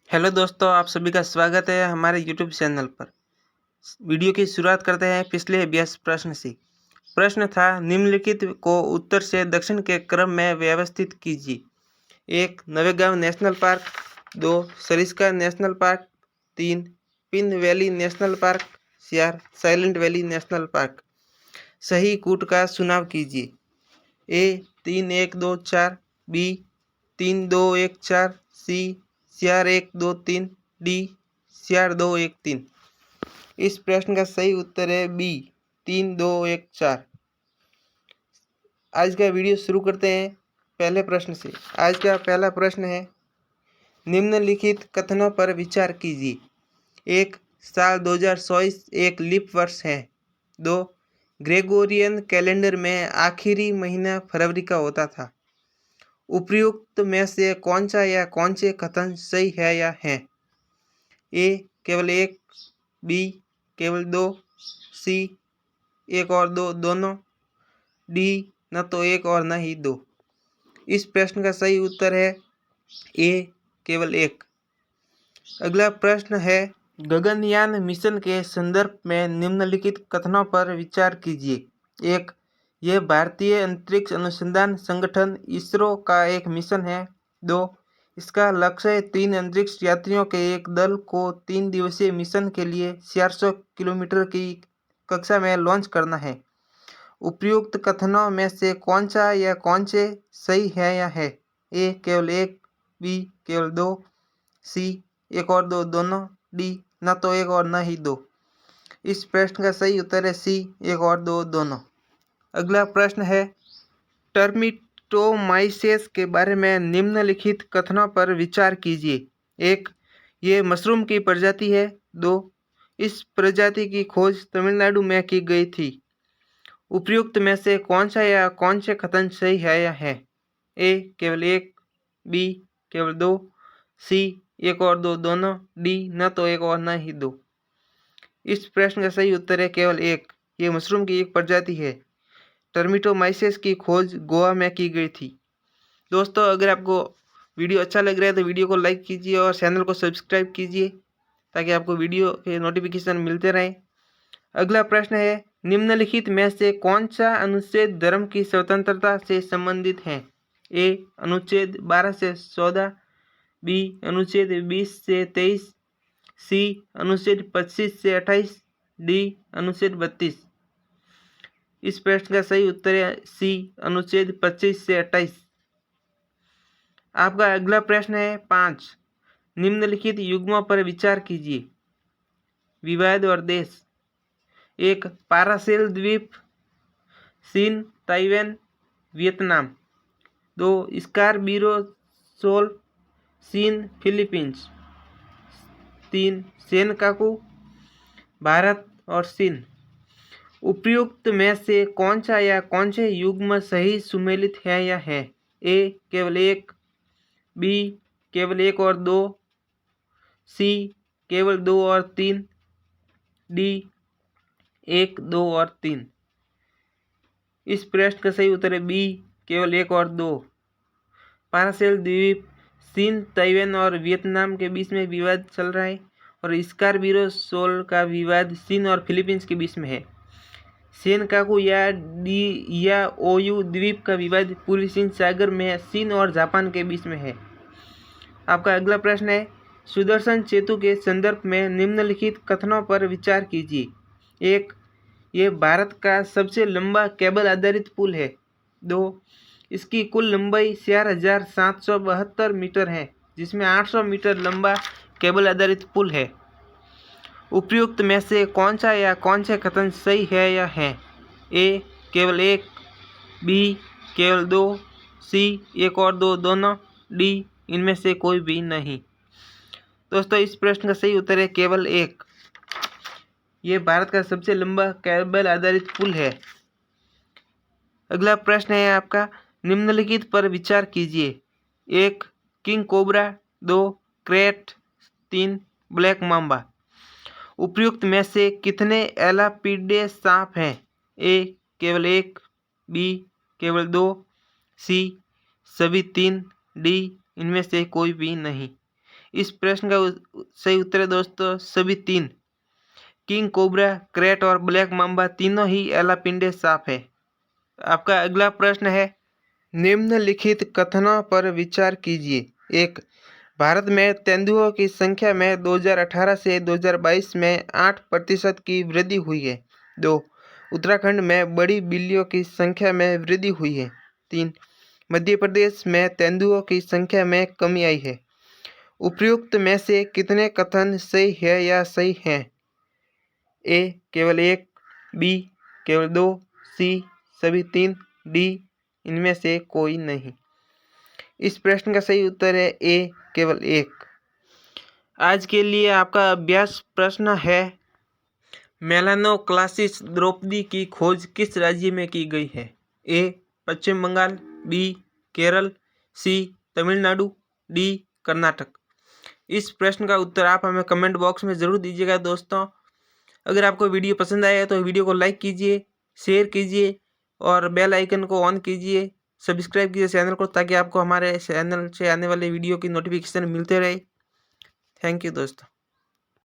Hello दोस्तों, आप सभी का स्वागत है हमारे यूट्यूब चैनल पर। वीडियो की शुरुआत करते हैं पिछले अभ्यास प्रश्न से। प्रश्न था, निम्नलिखित को उत्तर से दक्षिण के क्रम में व्यवस्थित कीजिए। 1. Navegaon national park. 2. Sariska national park. 3. Pin valley national park. 4. Silent valley national park. सही कूट का चुनाव कीजिए। ए 3 1 2 4। बी 3 2 1 4। सी 4 1 2 3। डी 4 2 1 3। इस प्रश्न का सही उत्तर है बी 3 2 1 4। आज का वीडियो शुरू करते हैं पहले प्रश्न से। आज का पहला प्रश्न है, निम्नलिखित कथनों पर विचार कीजिए। 1. साल 2024 एक लीप वर्ष है। 2. ग्रेगोरियन कैलेंडर में आखिरी महीना फरवरी का होता था। उपयुक्त में से कौन सा या कौन से कथन सही है या है? ए केवल एक। बी केवल दो। सी एक और दो दोनों। डी न तो एक और न ही दो। इस प्रश्न का सही उत्तर है ए केवल एक। अगला प्रश्न है, गगनयान मिशन के संदर्भ में निम्नलिखित कथनों पर विचार कीजिए। 1. यह भारतीय अंतरिक्ष अनुसंधान संगठन इसरो का एक मिशन है। 2. इसका लक्ष्य 3 अंतरिक्ष यात्रियों के एक दल को 3 दिवसीय मिशन के लिए 400 किलोमीटर की कक्षा में लॉन्च करना है। उपयुक्त कथनों में से कौन सा या कौन से सही है या है? ए केवल एक। बी केवल दो। सी एक और दो दोनों। डी न तो एक और न ही दो। इस प्रश्न का सही उत्तर है सी एक और दो दोनों। अगला प्रश्न है, टर्मिटोमाइसेस के बारे में निम्नलिखित कथनों पर विचार कीजिए। 1. ये मशरूम की प्रजाति है। 2. इस प्रजाति की खोज तमिलनाडु में की गई थी। उपयुक्त में से कौन सा या कौन से कथन सही है या है? ए केवल एक। बी केवल दो। सी एक और दो दोनों। डी न तो एक और न ही दो। इस प्रश्न का सही उत्तर है केवल एक। ये मशरूम की एक प्रजाति है। टर्मिटोमाइसेस की खोज गोवा में की गई थी। दोस्तों, अगर आपको वीडियो अच्छा लग रहा है तो वीडियो को लाइक कीजिए और चैनल को सब्सक्राइब कीजिए ताकि आपको वीडियो के नोटिफिकेशन मिलते रहें। अगला प्रश्न है, निम्नलिखित में से कौन सा अनुच्छेद धर्म की स्वतंत्रता से संबंधित है? ए अनुच्छेद 12 से 14। बी अनुच्छेद 20 से 23। सी अनुच्छेद 25 से 28। डी अनुच्छेद 32। इस प्रश्न का सही उत्तर है सी अनुच्छेद 25 से 28। आपका अगला प्रश्न है 5. निम्नलिखित युग्मों पर विचार कीजिए। विवाद और देश। 1. पारासेल द्वीप, चीन, ताइवान, वियतनाम। 2. स्कारबीरो शोल, चीन, फिलीपींस। 3. सेनकाकू, भारत और चीन। उपयुक्त में से कौन सा या कौन से युग्म सही सुमेलित है या है? ए केवल एक। बी केवल एक और दो। सी केवल दो और तीन। डी एक, दो और तीन। इस प्रश्न का सही उत्तर है बी केवल एक और दो। पारासेल द्वीप चीन, ताइवान और वियतनाम के बीच में विवाद चल रहा है और स्कारबीरो शोल का विवाद चीन और फिलीपींस के बीच में है। सेनकाकू या ओयू द्वीप का विवाद पूर्वी चीन सागर में चीन और जापान के बीच में है। आपका अगला प्रश्न है, सुदर्शन सेतु के संदर्भ में निम्नलिखित कथनों पर विचार कीजिए। 1. ये भारत का सबसे लंबा केबल आधारित पुल है। 2. इसकी कुल लंबाई 4772 मीटर है, जिसमें 800 मीटर लंबा केबल आधारित पुल है। उपयुक्त में से कौन सा या कौन से कथन सही है या है? ए केवल एक। बी केवल दो। सी एक और दो दोनों। डी इनमें से कोई भी नहीं। दोस्तों, इस प्रश्न का सही उत्तर है केवल एक। ये भारत का सबसे लंबा केबल आधारित पुल है। अगला प्रश्न है आपका, निम्नलिखित पर विचार कीजिए। 1. King cobra. 2. Crate. 3. Black mamba. उपयुक्त में से कितने एलापीडे सांप हैं? ए केवल एक। बी केवल दो। सी सभी तीन। डी इनमें से कोई भी नहीं। इस प्रश्न का सही उत्तर है दोस्तों सभी 3। किंग कोबरा, क्रेट और ब्लैक माम्बा तीनों ही एलापिंडे सांप है। आपका अगला प्रश्न है, निम्नलिखित कथनों पर विचार कीजिए। 1. भारत में तेंदुओं की संख्या में 2018 से 2022 में 8% की वृद्धि हुई है। 2. उत्तराखंड में बड़ी बिल्लियों की संख्या में वृद्धि हुई है। 3. मध्य प्रदेश में तेंदुओं की संख्या में कमी आई है। उपयुक्त में से कितने कथन सही है या सही हैं? ए केवल 1, बी केवल 2, सी सभी 3, डी इनमें से कोई नहीं। इस प्रश्न का सही उत्तर है ए केवल 1। आज के लिए आपका अभ्यास प्रश्न है, मेलानोक्लासिस द्रौपदी की खोज किस राज्य में की गई है? ए पश्चिम बंगाल, बी केरल, सी तमिलनाडु, डी कर्नाटक। इस प्रश्न का उत्तर आप हमें कमेंट बॉक्स में ज़रूर दीजिएगा दोस्तों। अगर आपको वीडियो पसंद आया तो वीडियो को लाइक कीजिए, शेयर कीजिए और बेल आइकन को ऑन कीजिए, सब्सक्राइब कीजिए चैनल को, ताकि आपको हमारे चैनल से आने वाले वीडियो की नोटिफिकेशन मिलते रहे। थैंक यू दोस्तों।